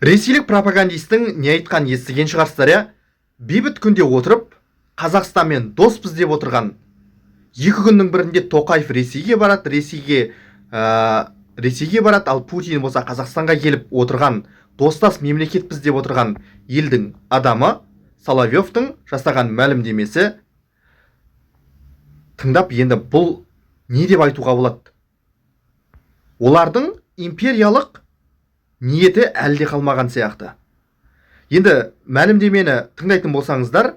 Ресейлік пропагандистің не айтқан естіген шығарсыздар, иә? Бейбіт күнде отырып, Қазақстанмен доспыз деп отырған екі күннің бірінде Тоқаев Ресейге барады, Ресейге барады, ал Путин болса Қазақстанға келіп отырған достас мемлекетпіз деп отырған елдің адамы Соловьевтың жасаған мәлімдемесі тыңдап, енді бұл не деп айтуға болады? Олардың империялық ниеті әлде қалмаған сияқты. Енді мәлімдемені тыңдайтын болсаңыздар,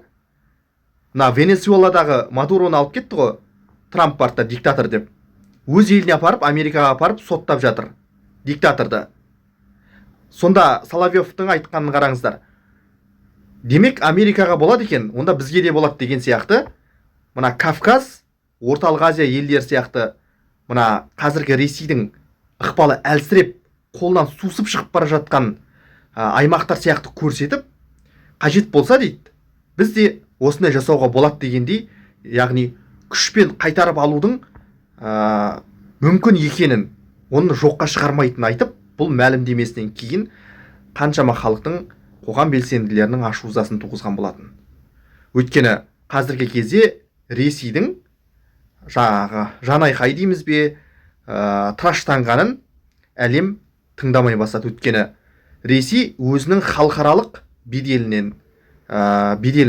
мына Венесуэладағы Мадуроны алып кетті ғой, Трамп барды диктатор деп. Өз еліне апарып, Америкаға апарып соттап жатыр диктаторды. Сонда Соловьевтың айтқанын қараңыздар. Демек Америкаға болады екен, онда бізге де болады деген сияқты. Мына Кавказ, Орталық Азия елдері сияқты, мына қазіргі Ресейдің ықпалы әлсіреп, қолдан сусып шығып бара жатқан аймақтар сияқты көрсетіп, қажет болса дейді, біз де осындай жасауға болады дегендей, яғни күшпен қайтарып алудың мүмкін екенін, оны жоққа шығармайтынын айтып, бұл мәлімдемесінен кейін қаншама халықтың, қоғам белсенділерінің ашу-ызасын туғызған болатын. Өйткені қазіргі кезде Ресейдің жанайқай дейміз бе, тыраштанғанын әлем тыңдамай бастады. Өйткені Ресей өзінің халықаралық беделін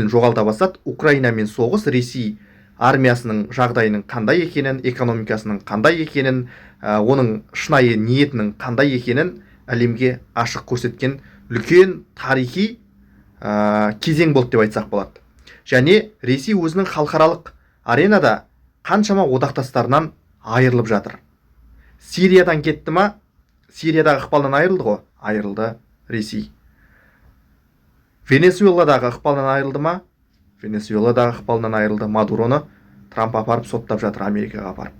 жоғалта бастады. Украинамен соғыс Ресей армиясының жағдайының қандай екенін, экономикасының қандай екенін, оның шынайы ниетінің қандай екенін әлемге ашық көрсеткен үлкен тарихи кезең болды деп айтсақ болады. Және Ресей өзінің халықаралық аренада қаншама одақтастарынан айырылып жатыр. Сириядан кетті ма? Сириядағы ықпалынан айырылды ғой? Айырылды Ресей. Венесуэладағы ықпалынан айырылды ма? Венесуэладағы ықпалынан айырылды. Мадуроны Трамп апарып соттап жатыр, Америкаға апарып.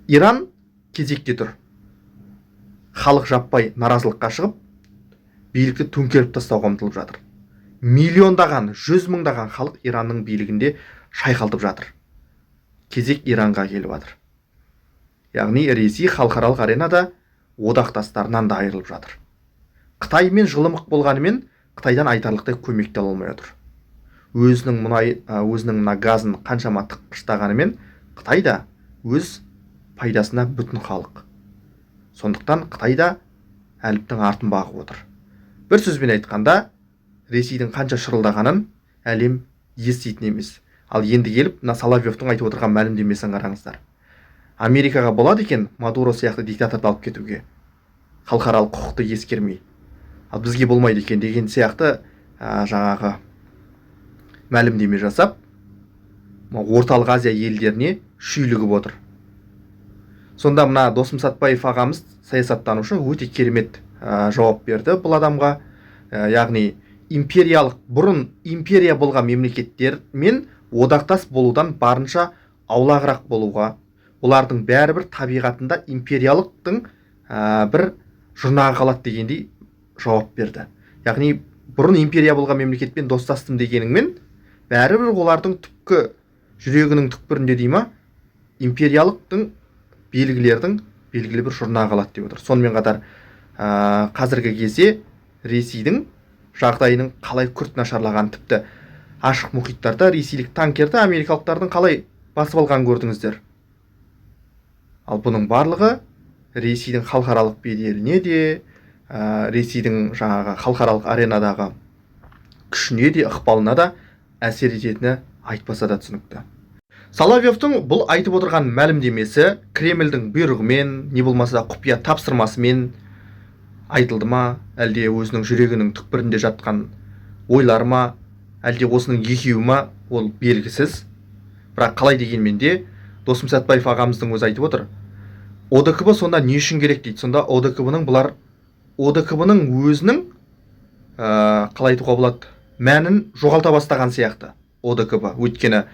Иран кезекте тұр. Халық жаппай наразылыққа шығып, билікті төңкеріп тастауға ұмтылып жатыр. Миллиондаған, 100 мыңдаған халық Иранның билігінде шайқалтып жатыр. Кезек Иранға келіп жатыр. Яғни Ресей халықаралық аренада одақтастарынан да айырылып жатыр. Қытаймен жылымық болғанымен, Қытайдан айтарлықтай көмек те ала алмай отыр. Өзінің газын қаншама тықпыштағанымен, Қытай да өз пайдасына бүтін халық. Сондықтан Қытай да әліптің артын бағып отыр. Бір сөзбен айтқанда, Ресейдің қанша шырылдағанын әлем еститін емес. Ал енді келіп, Соловьевтың айтып отырған мәлімдемесін қараңыздар. Америкаға болады екен Мадуро сияқты диктаторды алып кетуге, халықаралық құқықты ескермей. Ал бізге болмайды екен деген сияқты жаңағы мәлімдеме жасап, Орталық Азия елдеріне шүйлігіп отыр. Сонда мына Досым Сатпаев ағамыз, саясаттанушы, өте керемет жауап берді бұл адамға. Яғни бұрын империя болған мемлекеттермен одақтас болудан барынша аулағырақ болуға, олардың бәрібір табиғатында империялықтың бір жұрнағы қалады дегендей жауап берді. Яғни бұрын империя болған мемлекетпен достастым дегеніңмен, бәрібір олардың түпкі жүрегінің түкпірінде дейма, империялықтың белгілердің белгілі бір жұрнағы қалады деп отыр. Сонымен қатар қазіргі кезде Ресейдің жағдайының қалай күрт нашарлаған, тіпті ашық мұхиттарда ресейлік танкерді америкалықтардың қалай басып алған көрдіңіздер. Ал бұның барлығы Ресейдің халықаралық беделіне де, Ресейдің халықаралық аренадағы күшіне де, ықпалына да әсер ететіні айтпаса да түсінікті. Соловьевтың бұл айтып отырған мәлімдемесі Кремльдің бұйрығымен, не болмаса құпия тапсырмасымен айтылды ма, әлде өзінің жүрегінің түкпірінде жатқан ойлар ма, әлде осының екеуі ма, ол белгісіз. Бірақ қалай дегенмен де Досым Сәтбаев ағамыздың өзі айтып отыр. ОДКБ сонда не үшін керек дейді. Сонда ОДКБ-ның өзінің қалай айтуға болады, мәнін жоғалта бастаған сияқты ОДКБ. Өйткені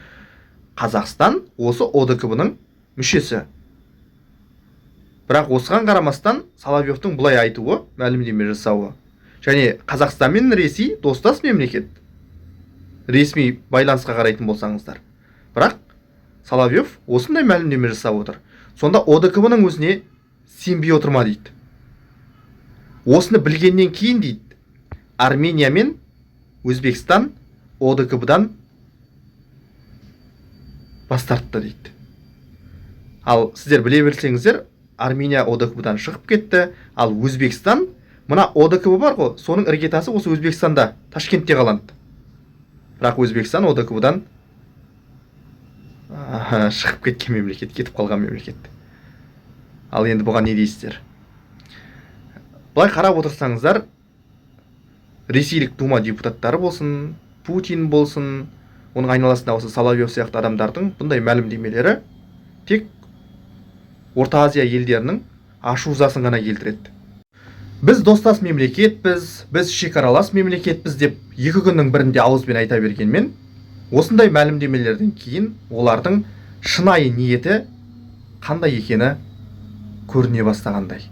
Қазақстан осы ОДКБ-ның мүшесі. Бірақ осыған қарамастан Соловьевтың бұлай айтуы, мәлімдеме жасауы. Және Қазақстан мен Ресей достас мемлекет. Ресми байланысқа қарайтын болсаңыздар. Бірақ Соловьев осындай мәлімдеме жасап отыр. Сонда ОДКБ-ның өзіне сенбей отырма дейді. осыны білгеннен кейін дейді, Армения мен Өзбекстан ОДКБ-дан бас тартты дейді. Ал сіздер біле берсеңіздер, Армения ОДКБ-дан шығып кетті, ал Өзбекстан, мына ОДКБ бар ғой, соның іргетасы осы Өзбекстанда, Ташкентте қаланды. Бірақ Өзбекстан ОДКБ-дан шығып кеткен мемлекет, кетіп қалған мемлекет. Ал енді бұған не дейсіздер? Бұлай қарап отырсаңыздар, ресейлік дума депутаттары болсын, Путин болсын, оның айналасында осы Соловьев сияқты адамдардың бұндай мәлімдемелері тек Орта Азия елдерінің ашу-ызасын ғана келтіреді. Біз достас мемлекетпіз, біз шекаралас мемлекетпіз деп екі күннің бірінде ауызбен айта бергенмен, осындай мәлімдемелерден кейін олардың шынайы ниеті қандай екені көріне бастағандай.